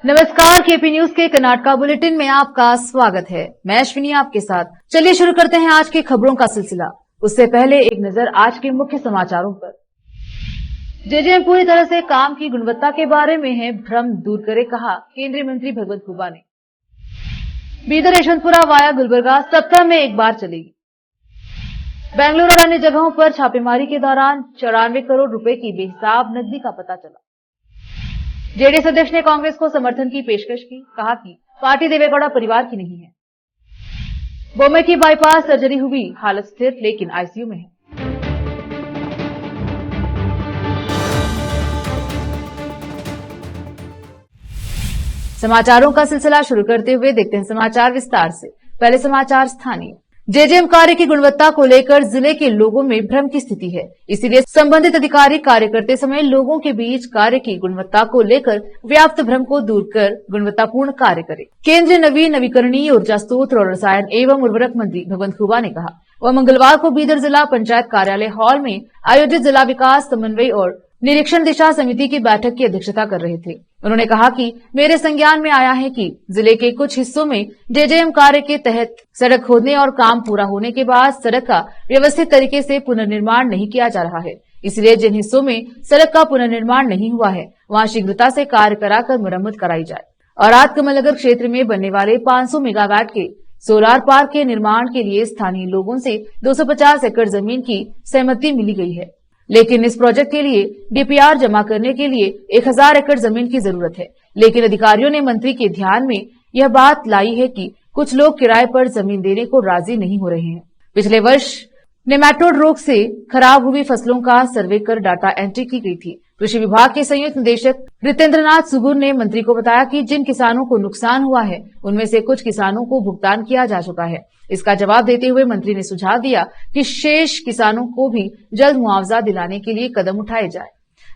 नमस्कार, KP news के Karnataka bulletin में आपका स्वागत है। मैं अश्विनी आपके साथ। चलिए शुरू करते हैं आज की खबरों का सिलसिला। उससे पहले एक नजर आज के मुख्य समाचारों पर। जेजेएम पूरी तरह से काम की गुणवत्ता के बारे में है, भ्रम दूर करे, कहा केंद्रीय मंत्री भगवंत खुबा ने। बीदर यशवंतपुरा वाया गुलबर्गा सप्ताह में एक बार चलेगी। बेंगलुरु और अन्य जगहों पर छापेमारी के दौरान 94 करोड़ रुपए की बेहिसाब नकदी का पता चला। जेडीएस अध्यक्ष ने कांग्रेस को समर्थन की पेशकश की, कहा कि पार्टी देवेगौड़ा परिवार की नहीं है। बोम्बे की बाईपास सर्जरी हुई, हालत स्थिर लेकिन आईसीयू में है। समाचारों का सिलसिला शुरू करते हुए देखते हैं समाचार विस्तार से। पहले समाचार स्थानीय। जेजेएम कार्य की गुणवत्ता को लेकर जिले के लोगों में भ्रम की स्थिति है, इसलिए संबंधित अधिकारी कार्य करते समय लोगों के बीच कार्य की गुणवत्ता को लेकर व्याप्त भ्रम को दूर कर गुणवत्तापूर्ण कार्य करें। केंद्रीय नवीकरणीय ऊर्जा स्रोत और रसायन एवं उर्वरक मंत्री भगवंत खुबा ने कहा। वह मंगलवार को बीदर जिला पंचायत कार्यालय हॉल में आयोजित जिला विकास समन्वय और निरीक्षण दिशा समिति की बैठक की अध्यक्षता कर रहे थे। उन्होंने कहा कि मेरे संज्ञान में आया है कि जिले के कुछ हिस्सों में जेजेएम कार्य के तहत सड़क खोदने और काम पूरा होने के बाद सड़क का व्यवस्थित तरीके से पुनर्निर्माण नहीं किया जा रहा है। इसलिए जिन हिस्सों में सड़क का पुनर्निर्माण नहीं हुआ है वहां शीघ्रता से कार्य कराकर मरम्मत कराई जाए। और रात कमलनगर क्षेत्र में बनने वाले 500 मेगावाट के सोलार पार्क के निर्माण के लिए स्थानीय लोगों से 250 एकड़ जमीन की सहमति मिली गई है, लेकिन इस प्रोजेक्ट के लिए डीपीआर जमा करने के लिए 1000 एकड़ जमीन की जरूरत है। लेकिन अधिकारियों ने मंत्री के ध्यान में यह बात लाई है कि कुछ लोग किराए पर जमीन देने को राजी नहीं हो रहे हैं। पिछले वर्ष नेमाटोड रोग से खराब हुई फसलों का सर्वे कर डाटा एंट्री की गई थी। कृषि विभाग के संयुक्त निदेशक रितेंद्रनाथ सुगुर ने मंत्री को बताया कि जिन किसानों को नुकसान हुआ है उनमें से कुछ किसानों को भुगतान किया जा चुका है। इसका जवाब देते हुए मंत्री ने सुझाव दिया कि शेष किसानों को भी जल्द मुआवजा दिलाने के लिए कदम उठाए जाए।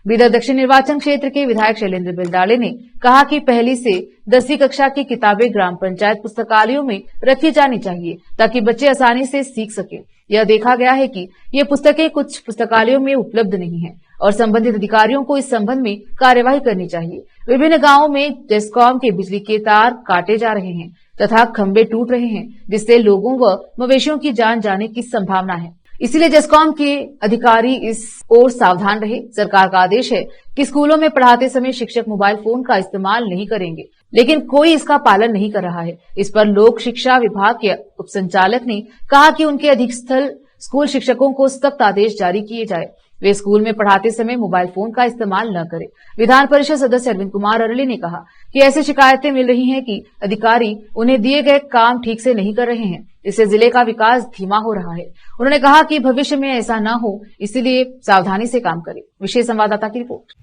बीदर दक्षिण निर्वाचन क्षेत्र के विधायक शैलेंद्र बिलदाड़े ने कहा कि पहली से 10वीं कक्षा की किताबें ग्राम पंचायत पुस्तकालयों में रखी जानी चाहिए ताकि बच्चे आसानी से सीख सके। यह देखा गया है कि ये पुस्तकें कुछ पुस्तकालयों में उपलब्ध नहीं है और संबंधित अधिकारियों को इस संबंध में कार्यवाही करनी चाहिए। विभिन्न गांवों में जेस्कॉम के बिजली के तार काटे जा रहे हैं तथा खंभे टूट रहे हैं, जिससे लोगों व मवेशियों की जान जाने की संभावना है। इसीलिए जेस्कॉम के अधिकारी इस ओर सावधान रहे। सरकार का आदेश है कि स्कूलों में पढ़ाते समय शिक्षक मोबाइल फोन का इस्तेमाल नहीं करेंगे, लेकिन कोई इसका पालन नहीं कर रहा है। इस पर लोक शिक्षा विभाग के उपसंचालक ने कहा कि उनके अधिस्थल स्कूल शिक्षकों को सख्त आदेश जारी किए जाए, वे स्कूल में पढ़ाते समय मोबाइल फोन का इस्तेमाल न करें। विधान परिषद सदस्य अरविंद कुमार अरली ने कहा कि ऐसी शिकायतें मिल रही हैं कि अधिकारी उन्हें दिए गए काम ठीक से नहीं कर रहे हैं, इससे जिले का विकास धीमा हो रहा है। उन्होंने कहा कि भविष्य में ऐसा न हो, इसलिए सावधानी से काम करें। विशेष संवाददाता की रिपोर्ट।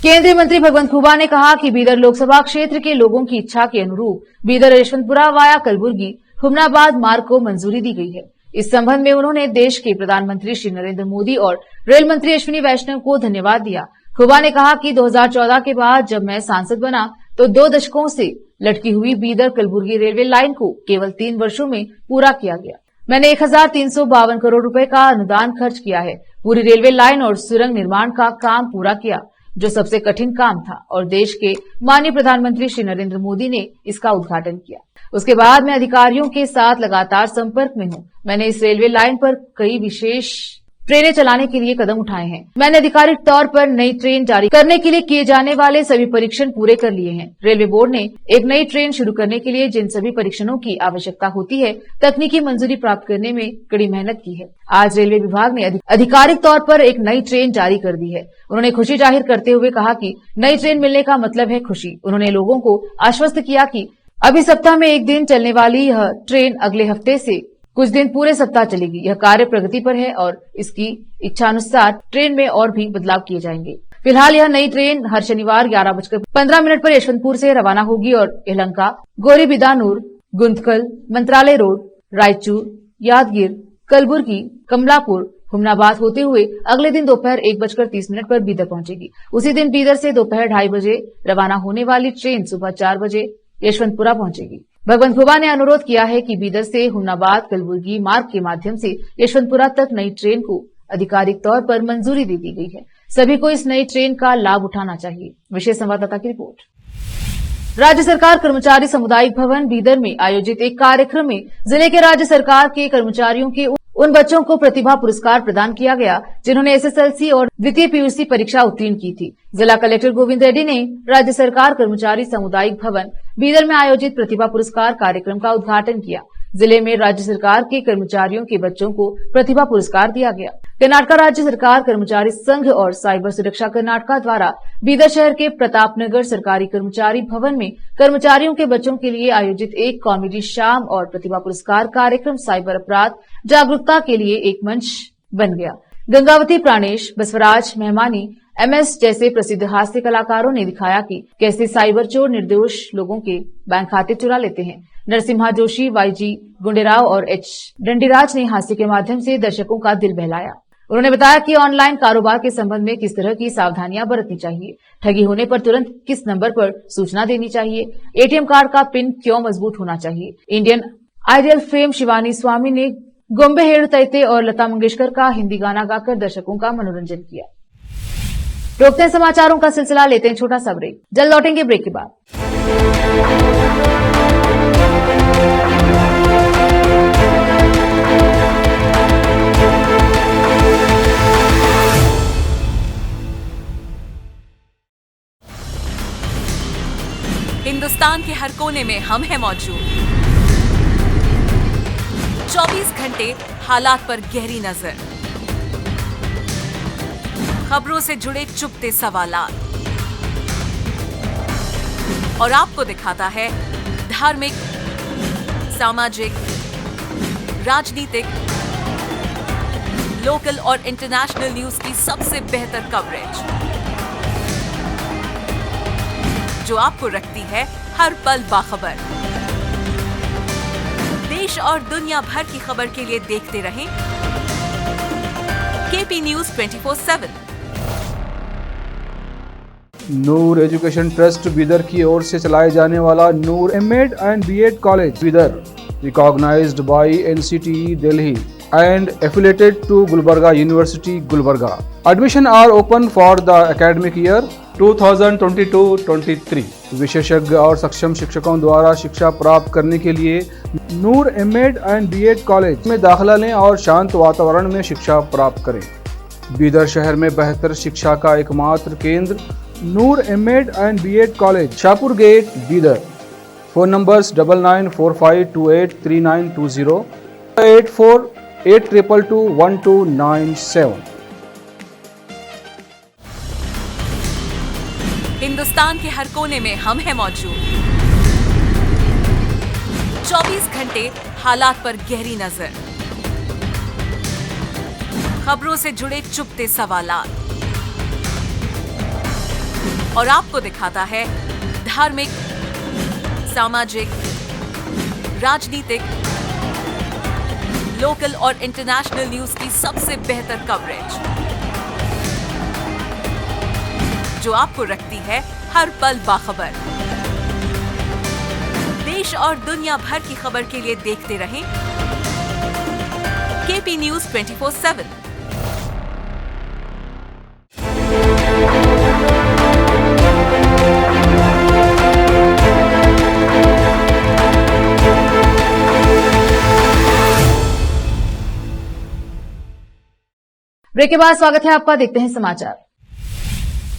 केंद्रीय मंत्री भगवंत खुबा ने कहा कि बीदर लोकसभा क्षेत्र के लोगों की इच्छा के अनुरूप बीदर यशवंतपुरा वाया कलबुर्गी हुमनाबाद मार्ग को मंजूरी दी गई है। इस संबंध में उन्होंने देश के प्रधानमंत्री श्री नरेंद्र मोदी और रेल मंत्री अश्विनी वैष्णव को धन्यवाद दिया। खुबा ने कहा कि 2014 के बाद जब मैं सांसद बना तो 2 दशकों से लटकी हुई बीदर कलबुर्गी रेलवे लाइन को केवल 3 वर्षों में पूरा किया गया। मैंने 1352 करोड़ रुपए का अनुदान खर्च किया है। पूरी रेलवे लाइन और सुरंग निर्माण का काम पूरा किया, जो सबसे कठिन काम था, और देश के माननीय प्रधानमंत्री श्री नरेंद्र मोदी ने इसका उद्घाटन किया। उसके बाद मैं अधिकारियों के साथ लगातार संपर्क में हूं। मैंने इस रेलवे लाइन पर कई विशेष ट्रेनें चलाने के लिए कदम उठाए हैं। मैंने आधिकारिक तौर पर नई ट्रेन जारी करने के लिए किए जाने वाले सभी परीक्षण पूरे कर लिए हैं। रेलवे बोर्ड ने एक नई ट्रेन शुरू करने के लिए जिन सभी परीक्षणों की आवश्यकता होती है, तकनीकी मंजूरी प्राप्त करने में कड़ी मेहनत की है। आज रेलवे विभाग ने आधिकारिक तौर पर एक नई ट्रेन जारी कर दी है। उन्होंने खुशी जाहिर करते हुए कहा कि नई ट्रेन मिलने का मतलब है खुशी। उन्होंने लोगों को आश्वस्त किया कि अभी सप्ताह में एक दिन चलने वाली यह ट्रेन अगले हफ्ते से कुछ दिन पूरे सप्ताह चलेगी। यह कार्य प्रगति पर है और इसकी इच्छानुसार ट्रेन में और भी बदलाव किए जाएंगे। फिलहाल यह नई ट्रेन हर शनिवार 11:15 पर यशवंतपुर से रवाना होगी और यलहंका, गोरीबिदानूर, गुंतकल, मंत्रालय रोड, रायचूर, यादगीर, कलबुर्गी, कमलापुर, हुमनाबाद होते हुए अगले दिन दोपहर 1:30 पर बीदर पहुंचेगी। उसी दिन बीदर से दोपहर 2:30 बजे रवाना होने वाली ट्रेन सुबह 4 बजे यशवंतपुरा पहुंचेगी। भगवंत खुबा ने अनुरोध किया है कि बीदर से हुमनाबाद कलबुर्गी मार्ग के माध्यम से यशवंतपुरा तक नई ट्रेन को आधिकारिक तौर पर मंजूरी दे दी गई है। सभी को इस नई ट्रेन का लाभ उठाना चाहिए। विशेष संवाददाता की रिपोर्ट। राज्य सरकार कर्मचारी सामुदायिक भवन बीदर में आयोजित एक कार्यक्रम में जिले के राज्य सरकार के कर्मचारियों के उन बच्चों को प्रतिभा पुरस्कार प्रदान किया गया जिन्होंने एसएसएलसी और द्वितीय पीयूसी परीक्षा उत्तीर्ण की थी। जिला कलेक्टर गोविंद रेड्डी ने राज्य सरकार कर्मचारी सामुदायिक भवन बीदर में आयोजित प्रतिभा पुरस्कार कार्यक्रम का उद्घाटन किया। जिले में राज्य सरकार के कर्मचारियों के बच्चों को प्रतिभा पुरस्कार दिया गया। कर्नाटक राज्य सरकार कर्मचारी संघ और साइबर सुरक्षा कर्नाटक द्वारा बीदर शहर के प्रतापनगर सरकारी कर्मचारी भवन में कर्मचारियों के बच्चों के लिए आयोजित एक कॉमेडी शाम और प्रतिभा पुरस्कार कार्यक्रम साइबर अपराध जागरूकता के लिए एक मंच बन गया। गंगावती प्राणेश, बसवराज मेहमानी, एमएस जैसे प्रसिद्ध हास्य कलाकारों ने दिखाया कि कैसे साइबर चोर निर्दोष लोगों के बैंक खाते चुरा लेते हैं। नरसिम्हा जोशी, वाईजी गुंडेराव और एच डंडीराज ने हास्य के माध्यम से दर्शकों का दिल बहलाया। उन्होंने बताया कि ऑनलाइन कारोबार के संबंध में किस तरह की सावधानियां बरतनी चाहिए, ठगी होने पर तुरंत किस नंबर पर सूचना देनी चाहिए, एटीएम कार्ड का पिन क्यों मजबूत होना चाहिए। इंडियन आइडियल फेम शिवानी स्वामी ने गोम्बे हेड़ तैते और लता मंगेशकर का हिंदी गाना गाकर दर्शकों का मनोरंजन किया। रोकते हैं समाचारों का सिलसिला, लेते हैं छोटा सा ब्रेक, जल्द लौटेंगे ब्रेक के बाद। हिंदुस्तान के हर कोने में हम हैं मौजूद। 24 घंटे हालात पर गहरी नजर, खबरों से जुड़े चुपते सवालात और आपको दिखाता है धार्मिक, सामाजिक, राजनीतिक, लोकल और इंटरनेशनल न्यूज की सबसे बेहतर कवरेज जो आपको रखती है हर पल बाखबर। देश और दुनिया भर की खबर के लिए देखते रहें KP news 24/7। Noor education trust Bidar की ओर से चलाए जाने वाला Noor MEd and BEd college Bidar, recognised by NCTE Delhi and affiliated to Gulbarga University, Gulbarga. Admission are open for the academic year 2022-23. विशेषज्ञ और सक्षम शिक्षकों द्वारा शिक्षा प्राप्त करने के लिए नूर एमएड एंड बीएड कॉलेज में दाखिला लें और शांत वातावरण में शिक्षा प्राप्त करें। बीदर शहर में बेहतर शिक्षा का एकमात्र केंद्र Noor MEd and BEd college, Shahpur gate, Bidar. Phone numbers 9945283920, 8482221297। Hindustan के हर कोने में हम हैं मौजूद। 24 घंटे हालात पर गहरी नजर, खबरों से जुड़े चुपते सवालात और आपको दिखाता है धार्मिक, सामाजिक, राजनीतिक, लोकल और इंटरनेशनल न्यूज की सबसे बेहतर कवरेज जो आपको रखती है हर पल बाखबर। देश और दुनिया भर की खबर के लिए देखते रहें केपी न्यूज 24/7। ब्रेक के बाद स्वागत है आपका, देखते हैं समाचार।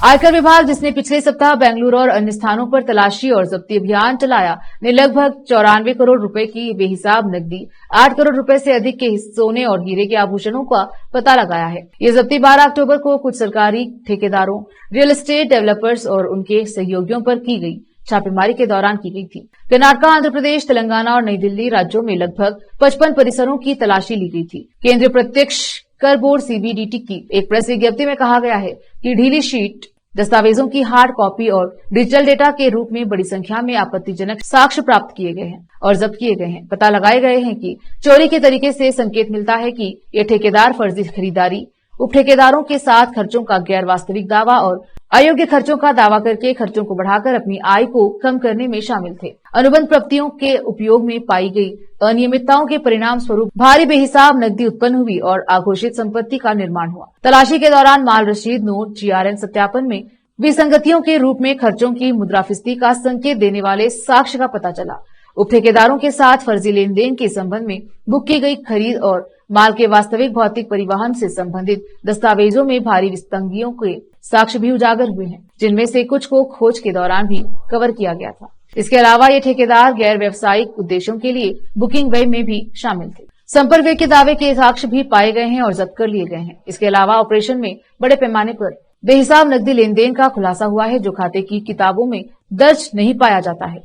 आयकर विभाग, जिसने पिछले सप्ताह बेंगलुरु और अन्य स्थानों पर तलाशी और जब्ती अभियान चलाया, ने लगभग 94 करोड़ रुपए की बेहिसाब नकदी, 8 करोड़ रुपए से अधिक के सोने और हीरे के आभूषणों का पता लगाया है। ये जब्ती 12 अक्टूबर को कुछ सरकारी ठेकेदारों, रियल एस्टेट डेवलपर्स और उनके सहयोगियों पर की गई छापेमारी के दौरान की गई थी। कर्नाटक, आंध्र प्रदेश, तेलंगाना और नई दिल्ली राज्यों में लगभग 55 परिसरों की तलाशी ली गई थी। केंद्रीय प्रत्यक्ष कर बोर्ड सीबीडीटी की एक प्रेस विज्ञप्ति में कहा गया है कि ढीली शीट, दस्तावेजों की हार्ड कॉपी और डिजिटल डेटा के रूप में बड़ी संख्या में आपत्तिजनक साक्ष्य प्राप्त किए गए हैं और जब्त किए गए हैं। पता लगाए गए हैं कि चोरी के तरीके से संकेत मिलता है कि ये ठेकेदार फर्जी खरीदारी, उप ठेकेदारों के साथ खर्चों का गैर वास्तविक दावा और अयोग्य खर्चों का दावा करके खर्चों को बढ़ाकर अपनी आय को कम करने में शामिल थे। अनुबंध प्रॉपर्टियों के उपयोग में पाई गई अनियमितताओं के परिणाम स्वरूप भारी बेहिसाब नकदी उत्पन्न हुई और आघोषित संपत्ति का निर्माण हुआ। तलाशी के दौरान माल रशीद, नोट, जीआरएन सत्यापन में विसंगतियों के रूप में खर्चों की मुद्रास्फीति का संकेत देने वाले साक्ष्य का पता चला। उप ठेकेदारों के साथ फर्जी लेन देन के संबंध में बुक की गई खरीद और माल के वास्तविक भौतिक परिवहन से संबंधित दस्तावेजों में भारी विसंगतियों के साक्ष्य भी उजागर हुए हैं, जिनमें से कुछ को खोज के दौरान भी कवर किया गया था। इसके अलावा ये ठेकेदार गैर व्यावसायिक उद्देश्यों के लिए बुकिंग व्यय में भी शामिल थे। संपर्क व्यय के दावे के साक्ष्य भी पाए गए हैं और जब्त कर लिए गए हैं। इसके अलावा ऑपरेशन में बड़े पैमाने पर बेहिसाब नकदी लेन देन का खुलासा हुआ है, जो खाते की किताबों में दर्ज नहीं पाया जाता है।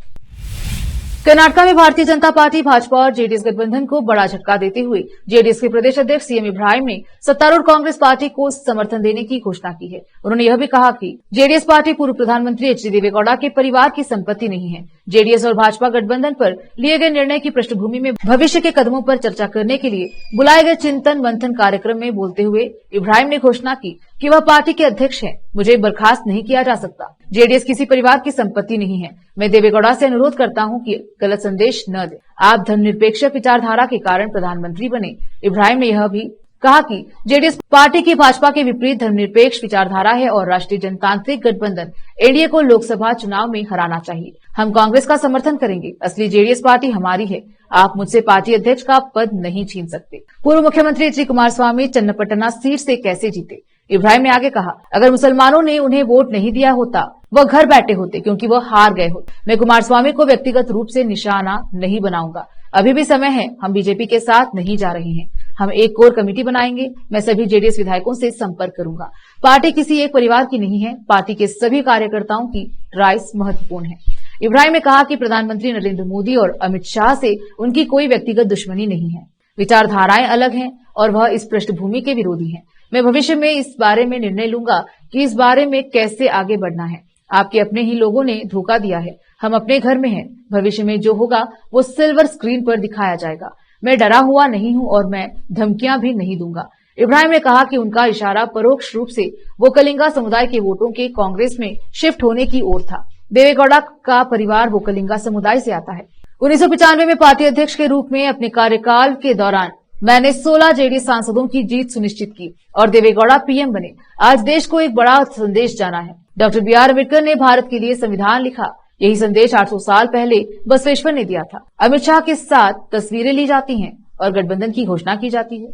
कर्नाटक में भारतीय जनता पार्टी भाजपा और जेडीएस गठबंधन को बड़ा झटका देते हुए जेडीएस के प्रदेश अध्यक्ष सीएम इब्राहिम ने सत्तारूढ़ कांग्रेस पार्टी को समर्थन देने की घोषणा की है। उन्होंने यह भी कहा कि जेडीएस पार्टी पूर्व प्रधानमंत्री एचडी देवेगौड़ा के परिवार की संपत्ति नहीं है। जेडीएस और भाजपा गठबंधन पर लिए गए निर्णय की पृष्ठभूमि में भविष्य के कदमों पर चर्चा करने के लिए बुलाए गए चिंतन मंथन कार्यक्रम में बोलते हुए इब्राहिम ने घोषणा की कि वह पार्टी के अध्यक्ष हैं। मुझे बर्खास्त नहीं किया जा सकता। जेडीएस किसी परिवार की संपत्ति नहीं है। मैं देवेगौड़ा से अनुरोध करता हूं कि गलत संदेश न दे। आप धर्मनिरपेक्ष विचारधारा के कारण प्रधानमंत्री बने। इब्राहिम ने यह भी कहा कि जेडीएस पार्टी की भाजपा के विपरीत धर्मनिरपेक्ष विचारधारा है और राष्ट्रीय जनतांत्रिक गठबंधन एनडीए को लोकसभा चुनाव में हराना चाहिए। हम कांग्रेस का समर्थन करेंगे। असली जेडीएस पार्टी हमारी है। आप मुझसे पार्टी अध्यक्ष का पद नहीं छीन सकते। पूर्व मुख्यमंत्री एच डी कुमारस्वामी चन्नपट्टना सीट से कैसे जीते? इब्राहिम ने आगे कहा, अगर मुसलमानों ने उन्हें वोट नहीं दिया होता वह घर बैठे होते, क्योंकि वह हार गए होते। मैं कुमारस्वामी को व्यक्तिगत रूप से निशाना नहीं बनाऊंगा। अभी भी समय है। हम बीजेपी के साथ नहीं जा रहे हैं। हम एक कोर कमेटी बनाएंगे। मैं सभी जेडीएस विधायकों से संपर्क करूंगा। पार्टी किसी एक परिवार की नहीं है। पार्टी के सभी कार्यकर्ताओं की राय महत्वपूर्ण है। इब्राहिम ने कहा कि प्रधानमंत्री नरेंद्र मोदी और अमित शाह से उनकी कोई व्यक्तिगत दुश्मनी नहीं है। विचारधाराएं अलग हैं और वह इस पृष्ठभूमि के विरोधी हैं। मैं भविष्य में इस बारे में निर्णय लूंगा कि इस बारे में कैसे आगे बढ़ना है। आपके अपने ही लोगों ने धोखा दिया है। हम अपने घर में हैं। भविष्य में जो होगा वो सिल्वर स्क्रीन पर दिखाया जाएगा। मैं डरा हुआ नहीं हूं और मैं धमकियां भी नहीं दूंगा। इब्राहिम ने कहा कि उनका इशारा परोक्ष रूप से वो कलिंगा समुदाय के वोटों के कांग्रेस में शिफ्ट होने की ओर था। देवेगौड़ा का परिवार वो कलिंगा समुदाय से आता है। 1995 में पार्टी अध्यक्ष के रूप में अपने कार्यकाल के दौरान मैंने 16 जेडीएस सांसदों की जीत सुनिश्चित की और देवेगौड़ा पीएम बने। आज देश को एक बड़ा संदेश जाना है। Doctor B R. अम्बेडकर ने भारत के लिए संविधान लिखा। यही संदेश 800 साल पहले बसवेश्वर ने दिया था। अमित शाह के साथ तस्वीरें ली जाती हैं और गठबंधन की घोषणा की जाती है।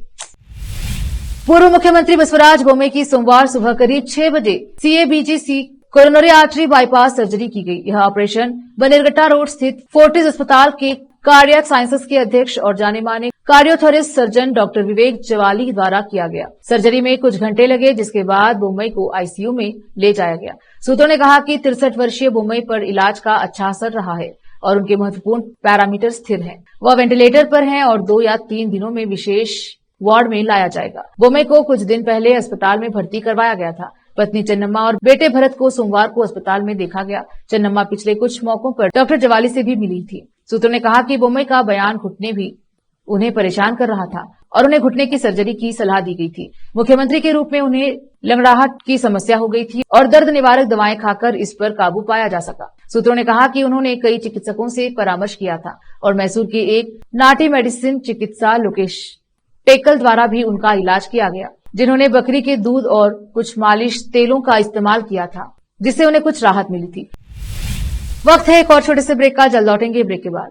पूर्व मुख्यमंत्री बसवराज बोम्मई की सोमवार सुबह करीब 6 बजे सीएबीजीसी कोरोनरी आर्टरी बाईपास सर्जरी की गई। यह ऑपरेशन बनेरघट्टा रोड स्थित फोर्टिस अस्पताल के कार्डियक साइंसेस के अध्यक्ष और जाने माने कार्डियोथोरिस्ट सर्जन डॉक्टर विवेक जवाली द्वारा किया गया। सर्जरी में कुछ घंटे लगे, जिसके बाद बोम्मई को आईसीयू में ले जाया गया। सूत्रों ने कहा कि 63 वर्षीय बोम्मई पर इलाज का अच्छा असर रहा है और उनके महत्वपूर्ण पैरामीटर स्थिर हैं। वह वेंटिलेटर पर हैं और 2 या 3 दिनों में विशेष वार्ड में लाया जाएगा। बोम्मई को कुछ दिन पहले अस्पताल में भर्ती करवाया गया था। पत्नी चन्नम्मा और बेटे भरत को सोमवार को अस्पताल में देखा गया। चन्नम्मा पिछले कुछ मौकों पर डॉक्टर जवाली से भी मिली थी। सूत्रों ने कहा कि बोम्मई का बयान घुटने भी उन्हें परेशान कर रहा था और उन्हें घुटने की सर्जरी की सलाह दी गई थी। मुख्यमंत्री के रूप में उन्हें लंगड़ाहट की समस्या हो गई थी और दर्द निवारक दवाएं खाकर इस पर काबू पाया जा सका। सूत्रों ने कहा कि उन्होंने कई चिकित्सकों से परामर्श किया था और मैसूर के एक नाटी मेडिसिन चिकित्सा लोकेश टेकल द्वारा भी उनका इलाज किया गया, जिन्होंने बकरी के दूध और कुछ मालिश तेलों का इस्तेमाल किया था, जिससे उन्हें कुछ राहत मिली थी। वक्त है एक और छोटे से ब्रेक का। जल्द लौटेंगे ब्रेक के बाद।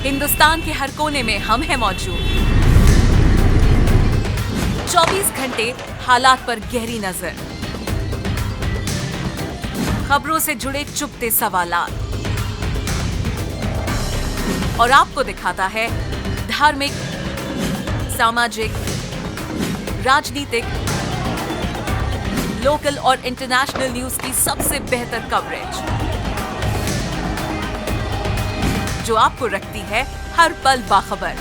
हिंदुस्तान के हर कोने में हम हैं मौजूद। 24 घंटे हालात पर गहरी नजर, खबरों से जुड़े चुपते सवालात और आपको दिखाता है धार्मिक, सामाजिक, राजनीतिक, लोकल और इंटरनेशनल न्यूज की सबसे बेहतर कवरेज, जो आपको रखती है हर पल बाखबर।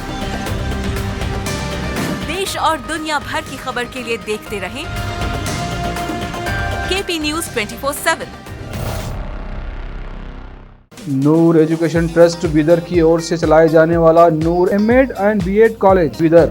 देश और दुनिया भर की खबर के लिए देखते रहें KP news 24/7। Noor education trust Bidar की ओर से चलाए जाने वाला Noor MEd and BEd college Bidar,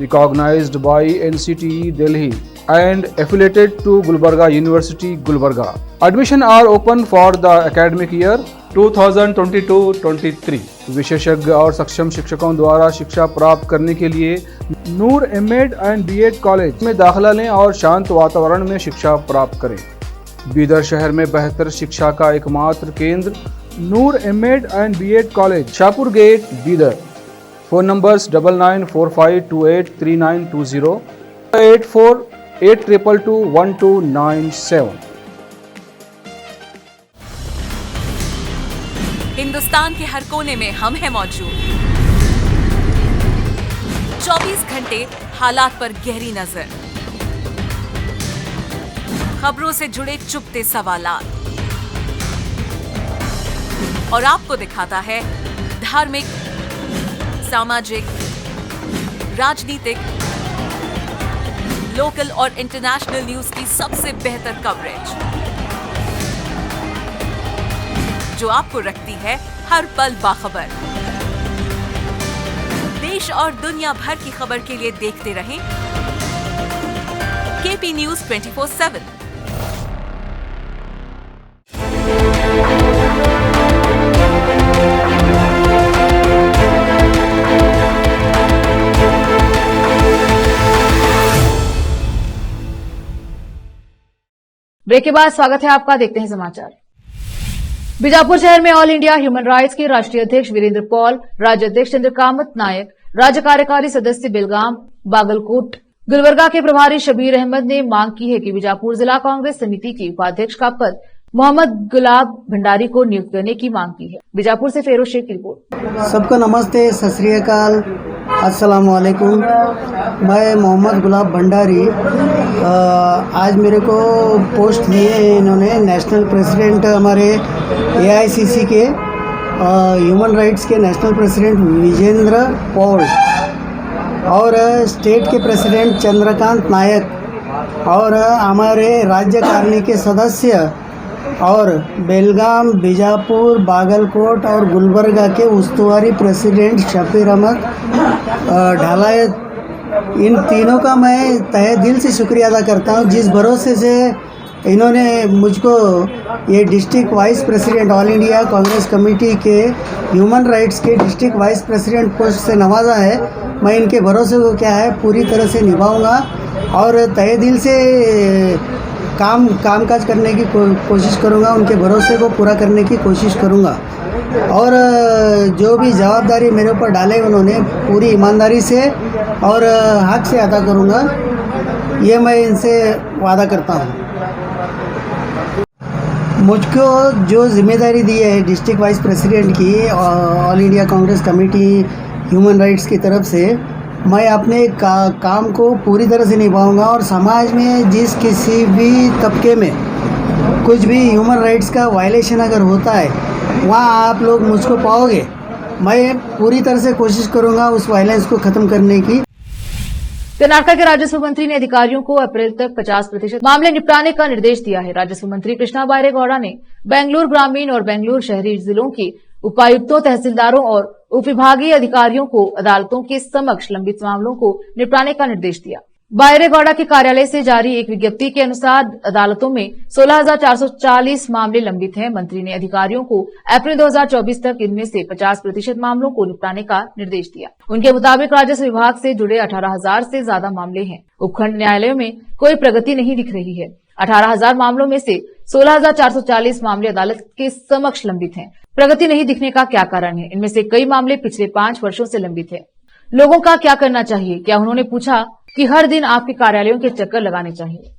recognised by NCTE Delhi, and affiliated to Gulbarga University, Gulbarga. Admission are open for the academic year 2022-23. विशेषज्ञ और सक्षम शिक्षकों द्वारा शिक्षा प्राप्त करने के लिए नूर एमएड एंड बीएड कॉलेज में दाखिला लें और शांत वातावरण में शिक्षा प्राप्त करें। बीदर शहर में बेहतर शिक्षा का एकमात्र केंद्र Noor MEd and BEd college, Shahpur gate, Bidar. Phone numbers 9945283920, 8482221297। Hindustan के हर कोने में हम हैं मौजूद। 24 घंटे हालात पर गहरी नजर, खबरों से जुड़े चुपते सवालात और आपको दिखाता है धार्मिक, सामाजिक, राजनीतिक, लोकल और इंटरनेशनल न्यूज की सबसे बेहतर कवरेज, जो आपको रखती है हर पल बाखबर। देश और दुनिया भर की खबर के लिए देखते रहें केपी न्यूज 24/7। ब्रेक के बाद स्वागत है आपका, देखते हैं समाचार। बीजापुर शहर में ऑल इंडिया ह्यूमन राइट्स के राष्ट्रीय अध्यक्ष वीरेंद्र पॉल, राज्य अध्यक्ष चंद्रकांत नायक, राज्य कार्यकारी सदस्य बेलगाम, बागलकोट, गुलबर्गा के प्रभारी शबीर अहमद ने मांग की है कि बीजापुर जिला कांग्रेस समिति की उपाध्यक्ष का पद मोहम्मद गुलाब भंडारी को नियुक्त करने की मांग की है। बीजापुर से फेरोज शेख की रिपोर्ट। सबको नमस्ते, सत श्री अकाल, अस्सलाम वालेकुम। मैं मोहम्मद गुलाब भंडारी, आज मेरे को पोस्ट दिए हैं इन्होंने, नेशनल प्रेसिडेंट हमारे एआईसीसी के ह्यूमन राइट्स के नेशनल प्रेसिडेंट विजेंद्र पॉल और स्टेट के प्रेसिडेंट चंद्रकांत नायक और हमारे राज्य कार्यकारिणी के सदस्य और बेलगाम, बीजापुर, बागलकोट और गुलबर्गा के उस्तुवारी प्रेसिडेंट शबीर अहमद ढालायत, इन तीनों का मैं तहे दिल से शुक्रिया अदा करता हूं, जिस भरोसे से इन्होंने मुझको ये district vice president all India Congress committee के ह्यूमन राइट्स के डिस्ट्रिक्ट वाइस प्रेसिडेंट पोस्ट से नवाजा है। मैं इनके भरोसे को क्या है पूरी तरह से निभाऊंगा और तहे दिल से कामकाज करने की कोशिश करूंगा, उनके भरोसे को पूरा करने की कोशिश करूंगा और जो भी जवाबदारी मेरे ऊपर डाले उन्होंने पूरी ईमानदारी से और हक से अदा करूंगा, ये मैं इनसे वादा करता हूं। मुझको जो जिम्मेदारी दी है डिस्ट्रिक्ट वाइस प्रेसिडेंट की all India Congress committee human rights की तरफ से, मैं अपने काम को पूरी तरह से निभाऊंगा और समाज में जिस किसी भी तबके में कुछ भी ह्यूमन राइट्स का वायलेशन अगर होता है वहाँ आप लोग मुझको पाओगे। मैं पूरी तरह से कोशिश करूंगा उस वायलेंस को खत्म करने की। कर्नाटक के राजस्व मंत्री ने अधिकारियों को अप्रैल तक 50% मामले निपटाने का निर्देश दिया है। राजस्व मंत्री कृष्णा बैरेगौड़ा ने बेंगलुरु ग्रामीण और बेंगलुरु शहरी जिलों के उपायुक्तों, तहसीलदारों और उपविभागीय अधिकारियों को अदालतों के समक्ष लंबित मामलों को निपटाने का निर्देश दिया। बैरेगौड़ा के कार्यालय से जारी एक विज्ञप्ति के अनुसार अदालतों में 16,440 मामले लंबित हैं। मंत्री ने अधिकारियों को अप्रैल 2024 तक इनमें से 50% मामलों को निपटाने का निर्देश दिया। उनके मुताबिक राजस्व विभाग से जुड़े 18,000 से ज्यादा मामले हैं। उपखंड न्यायालयों में कोई प्रगति नहीं दिख रही है। 18,000 मामलों में से 16,440 मामले अदालत के समक्ष लंबित हैं। प्रगति नहीं दिखने का क्या कारण है? इनमें से कई मामले पिछले 5 वर्षों से लंबित हैं। लोगों का क्या करना चाहिए? क्या उन्होंने पूछा कि हर दिन आपके कार्यालयों के चक्कर लगाने चाहिए?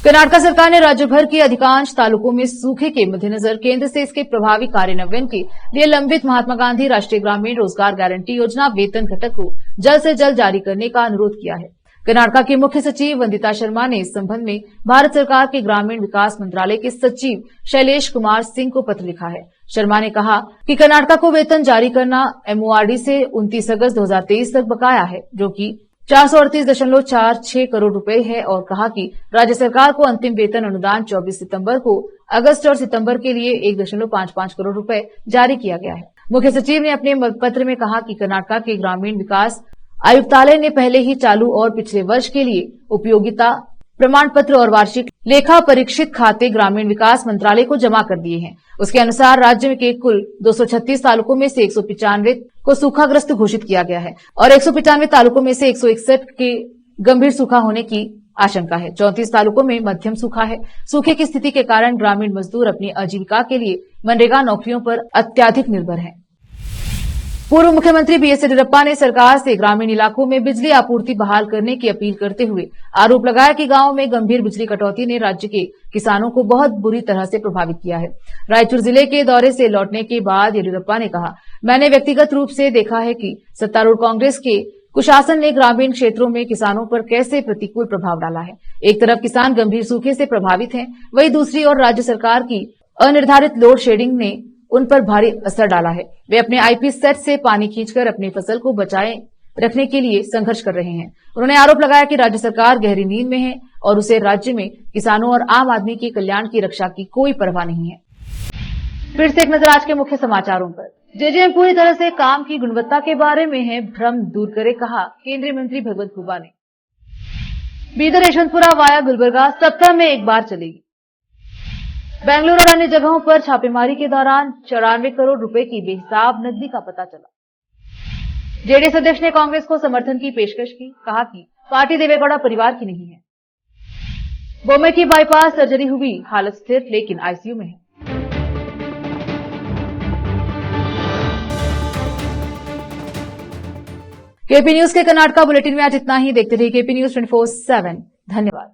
कर्नाटक सरकार ने राज्य भर के अधिकांश तालुकों में सूखे के मद्देनजर केंद्र से इसके प्रभावी कार्यान्वयन के लिए लंबित महात्मा गांधी राष्ट्रीय ग्रामीण रोजगार गारंटी योजना वेतन घटक को जल्द से जल्द जारी करने का अनुरोध किया है। कर्नाटक के मुख्य सचिव वंदिता शर्मा ने इस संबंध में भारत सरकार के ग्रामीण विकास मंत्रालय के सचिव शैलेश कुमार सिंह को पत्र लिखा है। शर्मा ने कहा कि कर्नाटक को वेतन जारी करना एमओआरडी से 29 अगस्त 2023 तक बकाया है, जो कि 438.46 करोड़ रुपए है, और कहा कि राज्य सरकार को अंतिम वेतन अनुदान 24 सितंबर को अगस्त और सितंबर के लिए 1.55 करोड़ रुपए जारी किया गया है। मुख्य सचिव ने अपने पत्र में कहा कि कर्नाटक के ग्रामीण विकास आयुक्तालय ने पहले ही चालू और पिछले वर्ष के लिए उपयोगिता प्रमाण पत्र और वार्षिक लेखा परीक्षित खाते ग्रामीण विकास मंत्रालय को जमा कर दिए हैं। उसके अनुसार राज्य के कुल 236 तालुकों में से 195 को सूखाग्रस्त घोषित किया गया है और 195 तालुकों में से 161 के गंभीर सूखा होने की आशंका है। 34 तालुकों में मध्यम सूखा है। सूखे की स्थिति के कारण ग्रामीण मजदूर अपनी आजीविका के लिए मनरेगा नौकरियों पर अत्यधिक निर्भर हैं। पूर्व मुख्यमंत्री बीएस येदियुरप्पा ने सरकार से ग्रामीण इलाकों में बिजली आपूर्ति बहाल करने की अपील करते हुए आरोप लगाया कि गांवों में गंभीर बिजली कटौती ने राज्य के किसानों को बहुत बुरी तरह से प्रभावित किया है। रायचूर जिले के दौरे से लौटने के बाद येदियुरप्पा ने कहा, मैंने व्यक्तिगत रूप से देखा है कि सत्तारूढ़ कांग्रेस के कुशासन ने ग्रामीण क्षेत्रों में किसानों पर कैसे प्रतिकूल प्रभाव डाला है। एक तरफ किसान गंभीर सूखे से प्रभावित हैं, वहीं दूसरी ओर राज्य सरकार की अनिर्धारित लोड शेडिंग ने उन पर भारी असर डाला है। वे अपने आईपी सेट से पानी खींचकर अपनी फसल को बचाए रखने के लिए संघर्ष कर रहे हैं। उन्होंने आरोप लगाया कि राज्य सरकार गहरी नींद में है और उसे राज्य में किसानों और आम आदमी के कल्याण की रक्षा की कोई परवाह नहीं है। फिर से एक नजर आज के मुख्य समाचारों पर। जेजेएम पूरी तरह से काम की गुणवत्ता के बारे में है भ्रम दूर करे, कहा केंद्रीय मंत्री भगवत खुबा ने। बीदर यशवंतपुरा वाया गुलबर्गा सप्ताह में एक बार चलेगी। बेंगलुरु और अन्य जगहों पर छापेमारी के दौरान 94 करोड़ रुपए की बेहिसाब नकदी का पता चला। जेडीएस अध्यक्ष ने कांग्रेस को समर्थन की पेशकश की, कहा कि पार्टी देवेगौड़ा परिवार की नहीं है। बोमे की बाईपास सर्जरी हुई, हालत स्थिर लेकिन आईसीयू में है। केपी न्यूज के कर्नाटका बुलेटिन में आज इतना ही। देखते रहिए केपी न्यूज 24/7। धन्यवाद।